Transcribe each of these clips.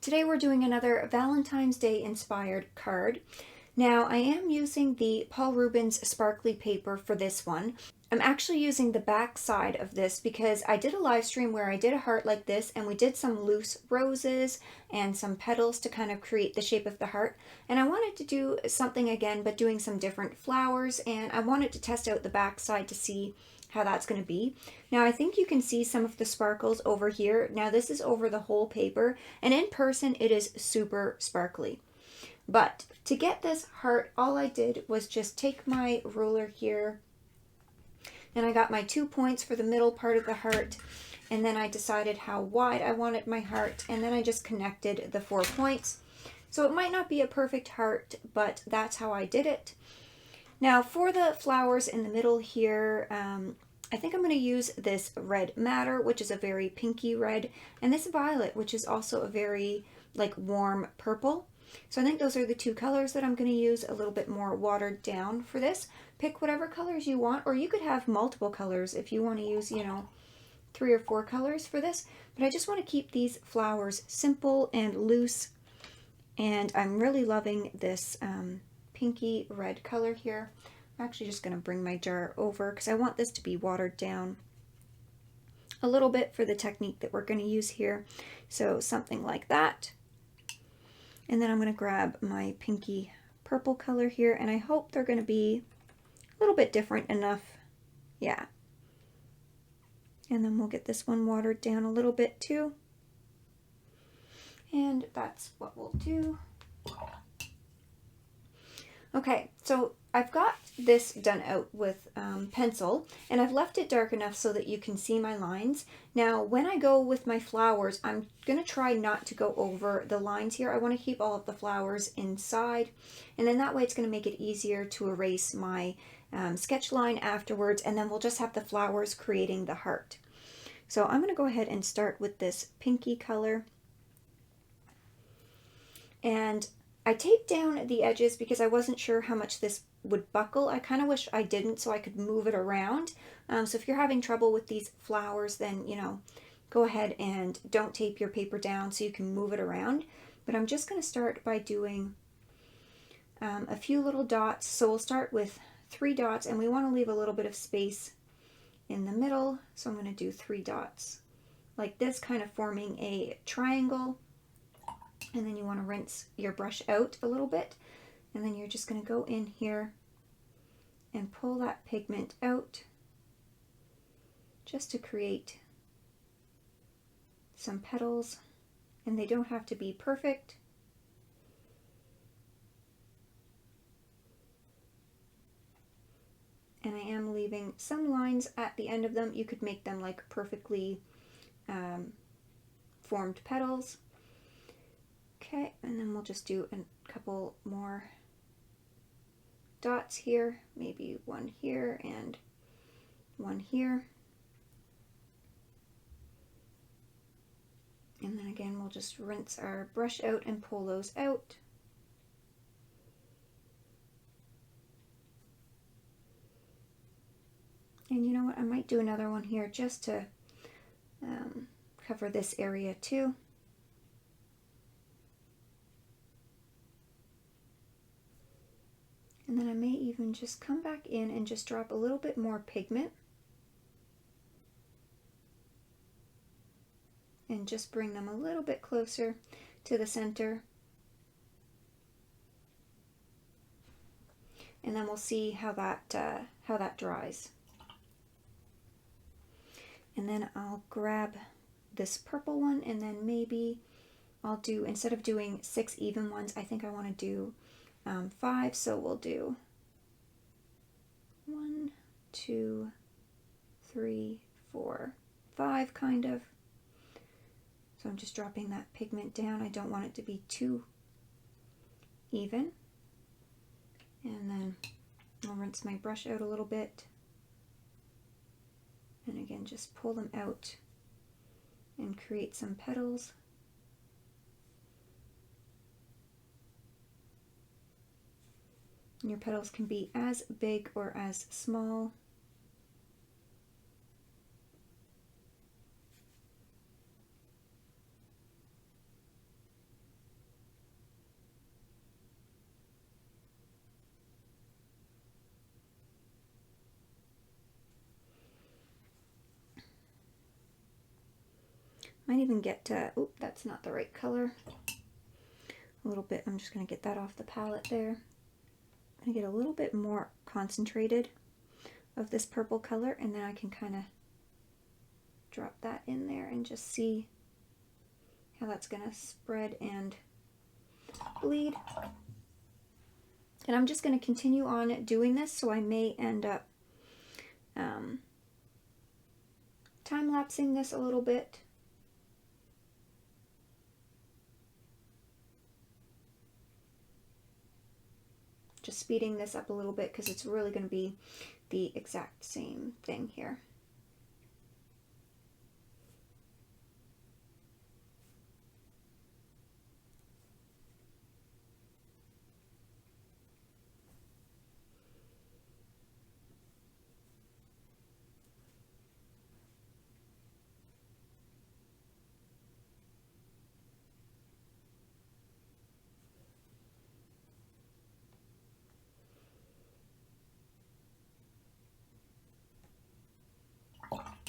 Today we're doing another Valentine's Day inspired card. Now I am using the Paul Rubens sparkly paper for this one. I'm actually using the back side of this because I did a live stream where I did a heart like this and we did some loose roses and some petals to kind of create the shape of the heart. And I wanted to do something again, but doing some different flowers, and I wanted to test out the back side to see how that's going to be. Now I think you can see some of the sparkles over here. Now this is over the whole paper, and in person it is super sparkly. But to get this heart, all I did was just take my ruler here, and I got my 2 points for the middle part of the heart, and then I decided how wide I wanted my heart, and then I just connected the 4 points. So it might not be a perfect heart, but that's how I did it. Now for the flowers in the middle here, I think I'm going to use this red madder, which is a very pinky red, and this violet, which is also a very like warm purple. So I think those are the two colors that I'm going to use, a little bit more watered down for this. Pick whatever colors you want, or you could have multiple colors if you want to use, 3 or 4 colors for this. But I just want to keep these flowers simple and loose, and I'm really loving this pinky red color here. I'm actually just going to bring my jar over because I want this to be watered down a little bit for the technique that we're going to use here. So something like that. And then I'm going to grab my pinky purple color here, and I hope they're going to be a little bit different enough. Yeah. And then we'll get this one watered down a little bit too. And that's what we'll do. Okay, so I've got this done out with pencil, and I've left it dark enough so that you can see my lines. Now, when I go with my flowers, I'm going to try not to go over the lines here. I want to keep all of the flowers inside, and then that way it's going to make it easier to erase my sketch line afterwards, and then we'll just have the flowers creating the heart. So I'm going to go ahead and start with this pinky color. And I taped down the edges because I wasn't sure how much this would buckle. I kind of wish I didn't so I could move it around. So if you're having trouble with these flowers, then, go ahead and don't tape your paper down so you can move it around. But I'm just going to start by doing a few little dots. So we'll start with 3 dots, and we want to leave a little bit of space in the middle. So I'm going to do 3 dots like this, kind of forming a triangle. And then you want to rinse your brush out a little bit, and then you're just going to go in here and pull that pigment out just to create some petals, and they don't have to be perfect. And I am leaving some lines at the end of them. You could make them like perfectly formed petals. Okay, and then we'll just do a couple more dots here, maybe one here and one here. And then again, we'll just rinse our brush out and pull those out. And you know what, I might do another one here just to cover this area too. And then I may even just come back in and just drop a little bit more pigment. And just bring them a little bit closer to the center. And then we'll see how that dries. And then I'll grab this purple one, and then maybe I'll do, instead of doing 6 even ones, I think I want to do 5, so we'll do 1, 2, 3, 4, 5 kind of. So I'm just dropping that pigment down. I don't want it to be too even. And then I'll rinse my brush out a little bit. And again, just pull them out and create some petals. Your petals can be as big or as small. Might even get to, oh, that's not the right color. A little bit, I'm just going to get that off the palette there. I'm going to get a little bit more concentrated of this purple color, and then I can kind of drop that in there and just see how that's going to spread and bleed. And I'm just going to continue on doing this, so I may end up time-lapsing this a little bit. Just speeding this up a little bit because it's really going to be the exact same thing here.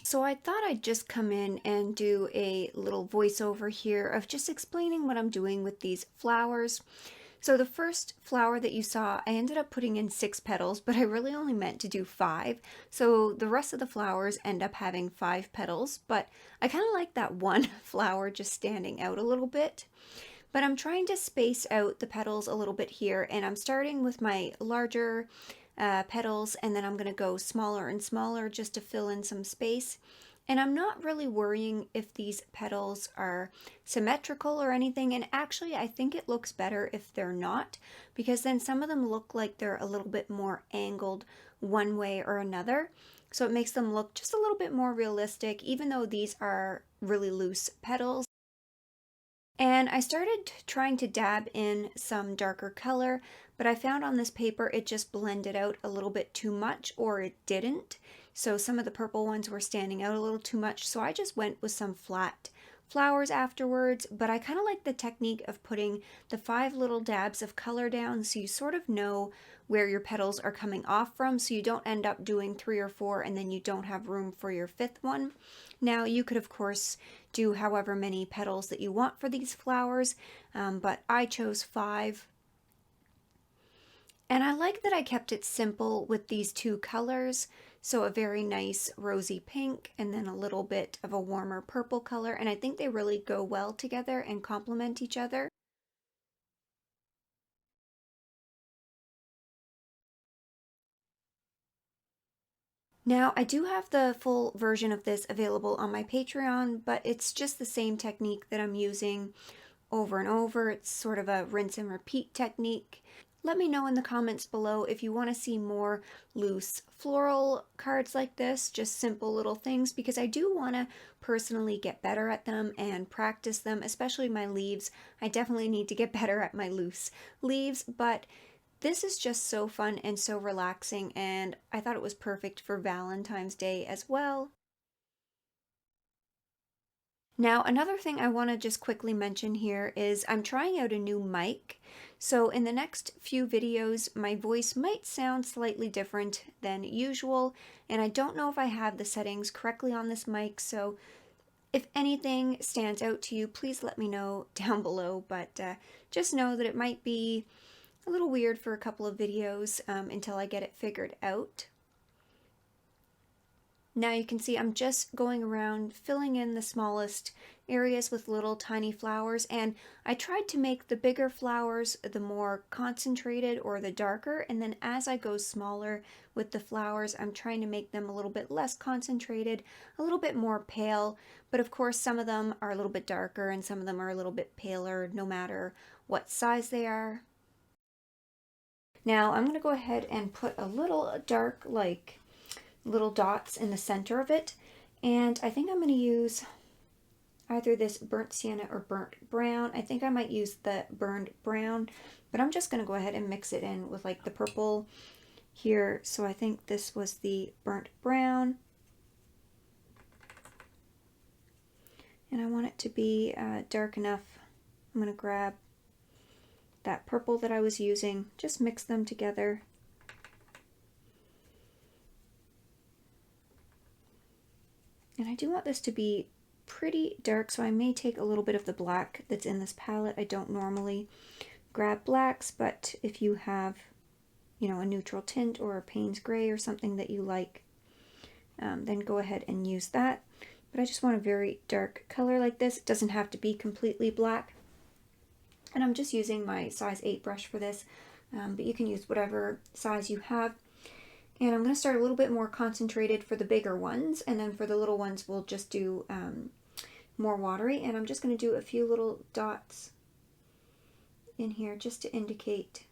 So I thought I'd just come in and do a little voiceover here of just explaining what I'm doing with these flowers. So the first flower that you saw, I ended up putting in 6 petals, but I really only meant to do 5. So the rest of the flowers end up having 5 petals, but I kind of like that one flower just standing out a little bit. But I'm trying to space out the petals a little bit here, and I'm starting with my larger petals, and then I'm going to go smaller and smaller just to fill in some space. And I'm not really worrying if these petals are symmetrical or anything, and actually I think it looks better if they're not, because then some of them look like they're a little bit more angled one way or another, so it makes them look just a little bit more realistic, even though these are really loose petals. And I started trying to dab in some darker color, but I found on this paper it just blended out a little bit too much, or it didn't. So some of the purple ones were standing out a little too much, so I just went with some flat flowers afterwards. But I kind of like the technique of putting the 5 little dabs of color down so you sort of know where your petals are coming off from, so you don't end up doing 3 or 4 and then you don't have room for your 5th one. Now you could of course do however many petals that you want for these flowers, but I chose 5. And I like that I kept it simple with these 2 colors, so a very nice rosy pink and then a little bit of a warmer purple color, and I think they really go well together and complement each other. Now, I do have the full version of this available on my Patreon, but it's just the same technique that I'm using over and over. It's sort of a rinse and repeat technique. Let me know in the comments below if you want to see more loose floral cards like this, just simple little things, because I do want to personally get better at them and practice them, especially my leaves. I definitely need to get better at my loose leaves, but this is just so fun and so relaxing, and I thought it was perfect for Valentine's Day as well. Now, another thing I want to just quickly mention here is I'm trying out a new mic. So in the next few videos, my voice might sound slightly different than usual, and I don't know if I have the settings correctly on this mic, so if anything stands out to you, please let me know down below, but just know that it might be a little weird for a couple of videos until I get it figured out. Now you can see I'm just going around filling in the smallest areas with little tiny flowers, and I tried to make the bigger flowers the more concentrated or the darker, and then as I go smaller with the flowers, I'm trying to make them a little bit less concentrated, a little bit more pale, but of course some of them are a little bit darker and some of them are a little bit paler no matter what size they are. Now I'm going to go ahead and put a little dark, like little dots in the center of it, and I think I'm going to use either this burnt sienna or burnt brown. I think I might use the burned brown, but I'm just going to go ahead and mix it in with like the purple here. So I think this was the burnt brown, and I want it to be dark enough. I'm going to grab that purple that I was using, just mix them together. And I do want this to be pretty dark, so I may take a little bit of the black that's in this palette. I don't normally grab blacks, but if you have, you know, a neutral tint or a Payne's gray or something that you like, then go ahead and use that. But I just want a very dark color like this. It doesn't have to be completely black. And I'm just using my size 8 brush for this, but you can use whatever size you have. And I'm going to start a little bit more concentrated for the bigger ones, and then for the little ones we'll just do more watery. And I'm just going to do a few little dots in here just to indicate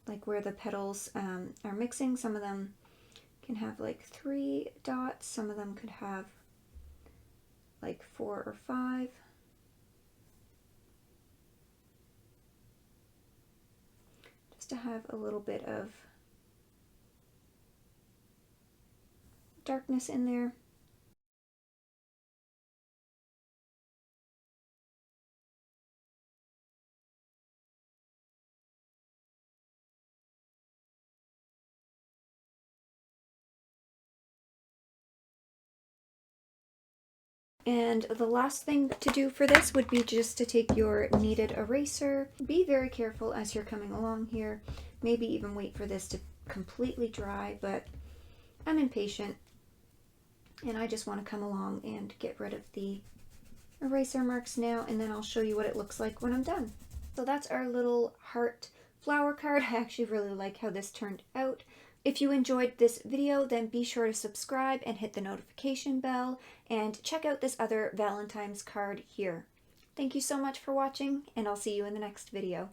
like where the petals are mixing. Some of them can have like 3 dots, some of them could have like 4 or 5. Just to have a little bit of darkness in there. And the last thing to do for this would be just to take your kneaded eraser. Be very careful as you're coming along here. Maybe even wait for this to completely dry, but I'm impatient and I just want to come along and get rid of the eraser marks now, and then I'll show you what it looks like when I'm done. So that's our little heart flower card. I actually really like how this turned out. If you enjoyed this video, then be sure to subscribe and hit the notification bell, and check out this other Valentine's card here. Thank you so much for watching, and I'll see you in the next video.